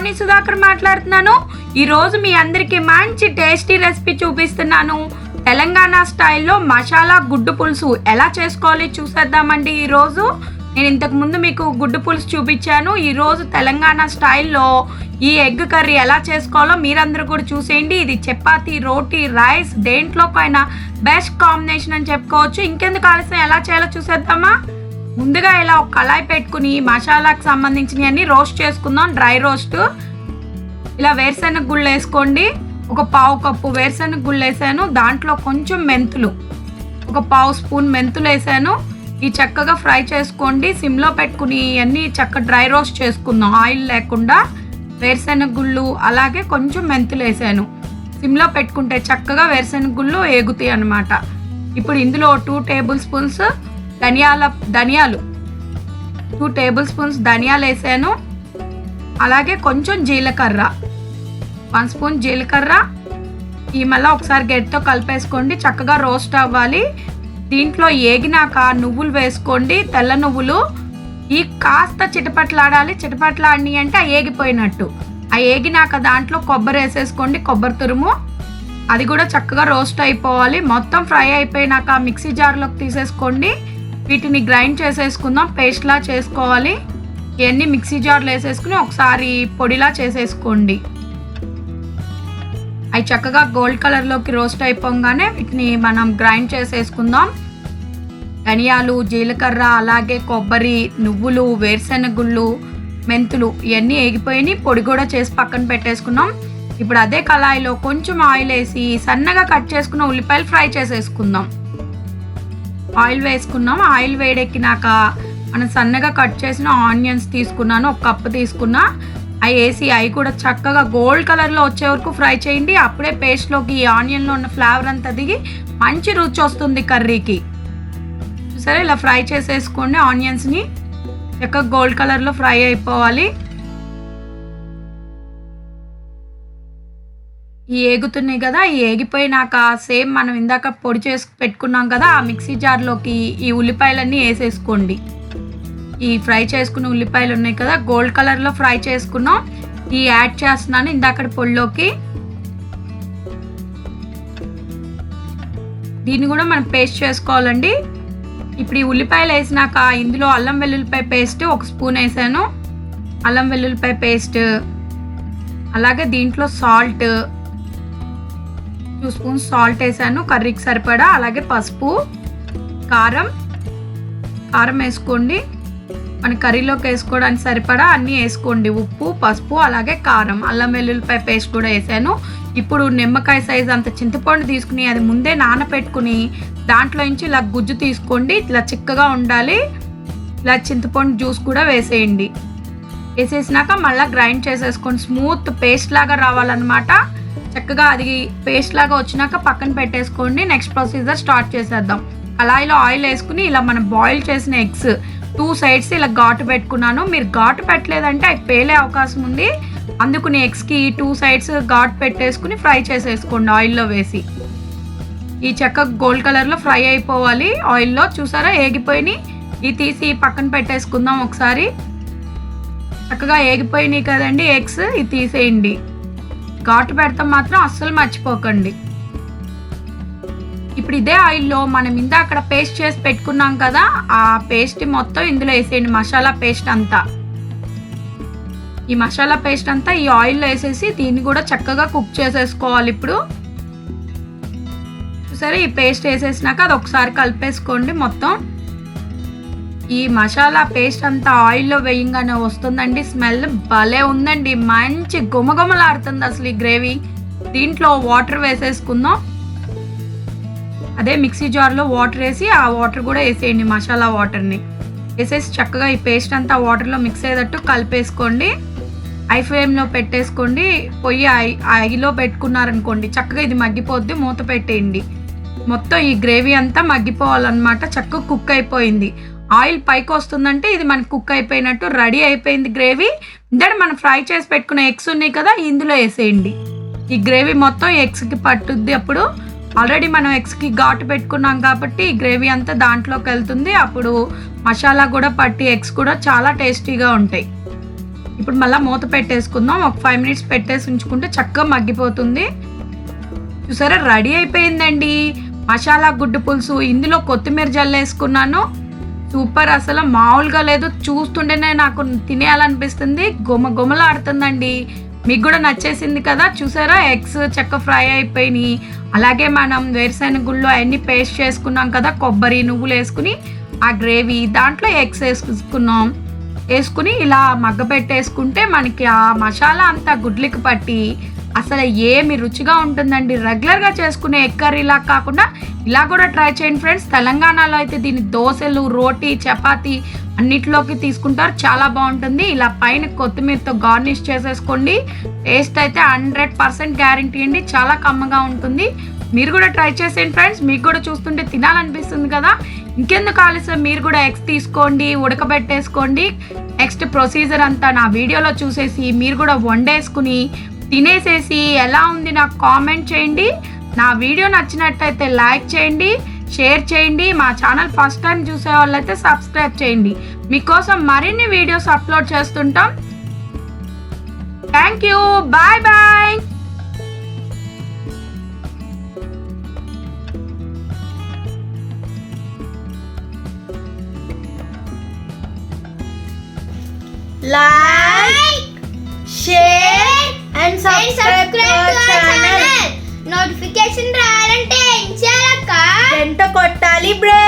శ్రావణి సుధాకర్ మాట్లాడుతున్నాను. ఈరోజు మీ అందరికీ మంచి టేస్టీ రెసిపీ చూపిస్తున్నాను. తెలంగాణ స్టైల్లో మసాలా గుడ్డు పులుసు ఎలా చేసుకోవాలి చూసేద్దామండి. ఈరోజు నేను ఇంతకుముందు మీకు గుడ్డు పులుసు చూపించాను. ఈరోజు తెలంగాణ స్టైల్లో ఈ ఎగ్ కర్రీ ఎలా చేసుకోవాలో మీరందరూ కూడా చూసేయండి. ఇది చపాతీ, రోటీ, రైస్ దేంట్లోకైనా బెస్ట్ కాంబినేషన్ అని చెప్పుకోవచ్చు. ఇంకెందుకు ఆలస్యం, ఎలా చేయాలో చూసేద్దామా. ముందుగా ఇలా ఒక కళాయి పెట్టుకుని మసాలాకు సంబంధించినవన్నీ రోస్ట్ చేసుకుందాం. Dry roast. ఇలా వేరుశెనగ గుళ్ళు వేసుకోండి. ఒక పావు కప్పు వేరుశెనగ గుళ్ళు వేసాను. దాంట్లో కొంచెం మెంతులు, ఒక పావు స్పూన్ మెంతులు వేసాను. ఈ చక్కగా ఫ్రై చేసుకోండి. సిమ్లో పెట్టుకుని ఇవన్నీ చక్కగా డ్రై రోస్ట్ చేసుకుందాం, ఆయిల్ లేకుండా. వేరుశెనగ గుళ్ళు అలాగే కొంచెం మెంతులు వేసాను. సిమ్లో పెట్టుకుంటే చక్కగా వేరుశెనగ గుళ్ళు ఏగుతాయి అన్నమాట. ఇప్పుడు ఇందులో 2 టేబుల్ స్పూన్స్ ధనియాలు 2 టేబుల్ స్పూన్స్ ధనియాలు వేసాను. అలాగే కొంచెం జీలకర్ర, 1 స్పూన్ జీలకర్ర. ఈ మళ్ళీ ఒకసారి గట్టితో కలిపేసుకోండి. చక్కగా రోస్ట్ అవ్వాలి. దీంట్లో ఏగినాక నువ్వులు వేసుకోండి, తెల్ల నువ్వులు. ఈ కాస్త చిటపట్లాడాలి. చిటపట్లాడి అంటే ఆ ఏగిపోయినట్టు. ఆ ఏగినాక దాంట్లో కొబ్బరి వేసేసుకోండి, కొబ్బరి తురుము. అది కూడా చక్కగా రోస్ట్ అయిపోవాలి. మొత్తం ఫ్రై అయిపోయినాక మిక్సీ జార్లోకి తీసేసుకోండి. వీటిని గ్రైండ్ చేసేసుకుందాం, పేస్ట్లా చేసుకోవాలి. ఇవన్నీ మిక్సీ జార్లో వేసేసుకుని ఒకసారి పొడిలా చేసేసుకోండి. అవి చక్కగా గోల్డ్ కలర్లోకి రోస్ట్ అయిపోగానే వీటిని మనం గ్రైండ్ చేసేసుకుందాం. ధనియాలు, జీలకర్ర, అలాగే కొబ్బరి, నువ్వులు, వేరుశెనగ గుళ్ళు, మెంతులు ఇవన్నీ ఏగిపోయి పొడి కూడా చేసి పక్కన పెట్టేసుకున్నాం. ఇప్పుడు అదే కళాయిలో కొంచెం ఆయిల్ వేసి సన్నగా కట్ చేసుకున్న ఉల్లిపాయలు ఫ్రై చేసేసుకుందాం. ఆయిల్ వేసుకున్నాం. ఆయిల్ వేడెక్కినాక మనం సన్నగా కట్ చేసిన ఆనియన్స్ తీసుకున్నాను, 1 కప్పు తీసుకున్నా. అవి వేసి అవి కూడా చక్కగా గోల్డ్ కలర్లో వచ్చే వరకు ఫ్రై చేయండి. అప్పుడే పేస్ట్లోకి ఈ ఆనియన్లో ఉన్న ఫ్లేవర్ అంతా దిగి మంచి రుచి వస్తుంది కర్రీకి. సరే, ఇలా ఫ్రై చేసేసుకోండి. ఆనియన్స్ని చక్కగా గోల్డ్ కలర్లో ఫ్రై అయిపోవాలి. ఈ ఏగుతున్నాయి కదా, ఈ ఏగిపోయినాక సేమ్ మనం ఇందాక పొడి చేసి పెట్టుకున్నాం కదా, ఆ మిక్సీ జార్లోకి ఈ ఉల్లిపాయలన్నీ వేసేసుకోండి. ఈ ఫ్రై చేసుకున్న ఉల్లిపాయలు ఉన్నాయి కదా, గోల్డ్ కలర్లో ఫ్రై చేసుకున్నాం. ఈ యాడ్ చేస్తున్నాను ఇందాక పొడిలోకి. దీన్ని కూడా మనం పేస్ట్ చేసుకోవాలండి. ఇప్పుడు ఈ ఉల్లిపాయలు వేసినాక ఇందులో అల్లం వెల్లుల్లిపాయ పేస్ట్ 1 స్పూన్ వేసాను. అల్లం వెల్లుల్లిపాయ పేస్ట్, అలాగే దీంట్లో సాల్ట్ 2 స్పూన్స్ సాల్ట్ వేసాను కర్రీకి సరిపడా. అలాగే పసుపు, కారం వేసుకోండి. మన కర్రీలోకి వేసుకోవడానికి సరిపడా అన్నీ వేసుకోండి. ఉప్పు, పసుపు, అలాగే కారం. అల్లం వెల్లుల్లిపాయ పేస్ట్ కూడా వేసాను. ఇప్పుడు నిమ్మకాయ సైజ్ అంత చింతపండు తీసుకుని అది ముందే నానబెట్టుకుని దాంట్లో నుంచి ఇలా గుజ్జు తీసుకోండి. ఇట్లా చిక్కగా ఉండాలి. ఇలా చింతపండు జ్యూస్ కూడా వేసేయండి. వేసేసినాక మళ్ళీ గ్రైండ్ చేసేసుకోండి. స్మూత్ పేస్ట్ లాగా రావాలన్నమాట. చక్కగా అది పేస్ట్ లాగా వచ్చినాక పక్కన పెట్టేసుకోండి. నెక్స్ట్ ప్రొసీజర్ స్టార్ట్ చేసేద్దాం. కళాయిలో ఆయిల్ వేసుకుని ఇలా మనం బాయిల్ చేసిన ఎగ్స్ 2 సైడ్స్ ఇలా ఘాటు పెట్టుకున్నాను. మీరు ఘాటు పెట్టలేదంటే అవి పేలే అవకాశం ఉంది. అందుకుని ఎగ్స్కి 2 సైడ్స్ ఘాటు పెట్టేసుకుని ఫ్రై చేసేసుకోండి ఆయిల్లో వేసి. ఈ చక్కగా గోల్డ్ కలర్లో ఫ్రై అయిపోవాలి ఆయిల్లో. చూసారా, ఏగిపోయినాయి. ఇవి తీసి పక్కన పెట్టేసుకుందాం ఒకసారి. చక్కగా ఏగిపోయినాయి కదండి ఎగ్స్, ఇది తీసేయండి. ఘాటు పెడతాం మాత్రం అస్సలు మర్చిపోకండి. ఇప్పుడు ఇదే ఆయిల్లో మనం అక్కడ పేస్ట్ చేసి పెట్టుకున్నాం కదా, ఆ పేస్ట్ మొత్తం ఇందులో వేసేయండి. మసాలా పేస్ట్ అంతా, ఈ మసాలా పేస్ట్ అంతా ఈ ఆయిల్లో వేసేసి దీన్ని కూడా చక్కగా కుక్ చేసేసుకోవాలి. ఇప్పుడు సరే, ఈ పేస్ట్ వేసేసినాక అది ఒకసారి కలిపేసుకోండి మొత్తం. ఈ మసాలా పేస్ట్ అంతా ఆయిల్లో వేయంగానే వస్తుందండి స్మెల్. భలే ఉందండి, మంచి గుమగుమలాడుతుంది అసలు ఈ గ్రేవీ. దీంట్లో వాటర్ వేసేసుకుందాం. అదే మిక్సీ జార్లో వాటర్ వేసి ఆ వాటర్ కూడా వేసేయండి, మసాలా వాటర్ని వేసేసి చక్కగా ఈ పేస్ట్ అంతా వాటర్లో మిక్స్ అయ్యేటట్టు కలిపేసుకోండి. హై ఫ్లేమ్లో పెట్టేసుకోండి. పొయ్యి ఐలో పెట్టుకున్నారనుకోండి చక్కగా ఇది మగ్గిపోద్ది. మూత పెట్టేయండి. మొత్తం ఈ గ్రేవీ అంతా మగ్గిపోవాలన్నమాట. చక్కగా కుక్ అయిపోయింది. ఆయిల్ పైకి వస్తుందంటే ఇది మనకి కుక్ అయిపోయినట్టు, రెడీ అయిపోయింది గ్రేవీ. ఇందాక మనం ఫ్రై చేసి పెట్టుకున్న ఎగ్స్ ఉన్నాయి కదా, ఇందులో వేసేయండి. ఈ గ్రేవీ మొత్తం ఎగ్స్కి పట్టుద్ది. అప్పుడు ఆల్రెడీ మనం ఎగ్స్కి ఘాటు పెట్టుకున్నాం కాబట్టి ఈ గ్రేవీ అంతా దాంట్లోకి వెళ్తుంది. అప్పుడు మసాలా కూడా పట్టి ఎగ్స్ కూడా చాలా టేస్టీగా ఉంటాయి. ఇప్పుడు మళ్ళీ మూత పెట్టేసుకుందాం. ఒక 5 మినిట్స్ పెట్టేసి ఉంచుకుంటే చక్కగా మగ్గిపోతుంది. చూసారా, రెడీ అయిపోయిందండి మసాలా గుడ్డు పులుసు. ఇందులో కొత్తిమీర జల్లేసుకున్నాను. సూపర్, అసలు మామూలుగా లేదు. చూస్తుంటేనే నాకు తినేయాలనిపిస్తుంది. గుమలాడుతుందండి. మీకు కూడా నచ్చేసింది కదా. చూసారా, ఎగ్స్ చక్క ఫ్రై అయిపోయినాయి. అలాగే మనం వేరుశెనగ గుళ్ళు అవన్నీ పేస్ట్ చేసుకున్నాం కదా, కొబ్బరి నువ్వులు వేసుకుని ఆ గ్రేవీ దాంట్లో ఎగ్స్ వేసుకుని ఇలా మగ్గపెట్టేసుకుంటే మనకి ఆ మసాలా అంతా గుడ్లకి పట్టి అసలు ఏమి రుచిగా ఉంటుందండి. రెగ్యులర్గా చేసుకునే ఎగ్ కర్రీలా కాకుండా ఇలా కూడా ట్రై చేయండి ఫ్రెండ్స్. తెలంగాణలో అయితే దీన్ని దోశలు, రోటీ, చపాతీ అన్నిటిలోకి తీసుకుంటారు. చాలా బాగుంటుంది. ఇలా పైన కొత్తిమీరతో గార్నిష్ చేసేసుకోండి. టేస్ట్ అయితే 100% గ్యారంటీ అండి. చాలా కమ్మగా ఉంటుంది. మీరు కూడా ట్రై చేసేయండి ఫ్రెండ్స్. మీకు కూడా చూస్తుంటే తినాలనిపిస్తుంది కదా. ఇంకెందుకు ఆలస్యం, మీరు కూడా ఎగ్స్ తీసుకోండి, ఉడకబెట్టేసుకోండి. నెక్స్ట్ ప్రొసీజర్ అంతా నా వీడియోలో చూసేసి మీరు కూడా వండేసుకుని తినేసేసి ఎలా ఉంది నాకు కామెంట్ చేయండి. నా వీడియో నచ్చినట్టయితే లైక్ చేయండి, షేర్ చేయండి. మా ఛానల్ ఫస్ట్ టైం చూసే వాళ్ళైతే సబ్స్క్రైబ్ చేయండి. మీకోసం మరిన్ని వీడియోస్ అప్లోడ్ చేస్తుంటాం. Thank you, bye bye. Like, share and subscribe to our channel. Notification రావాలంటే ఏం చేయాలక్క? గంట కొట్టాలి బ్రో.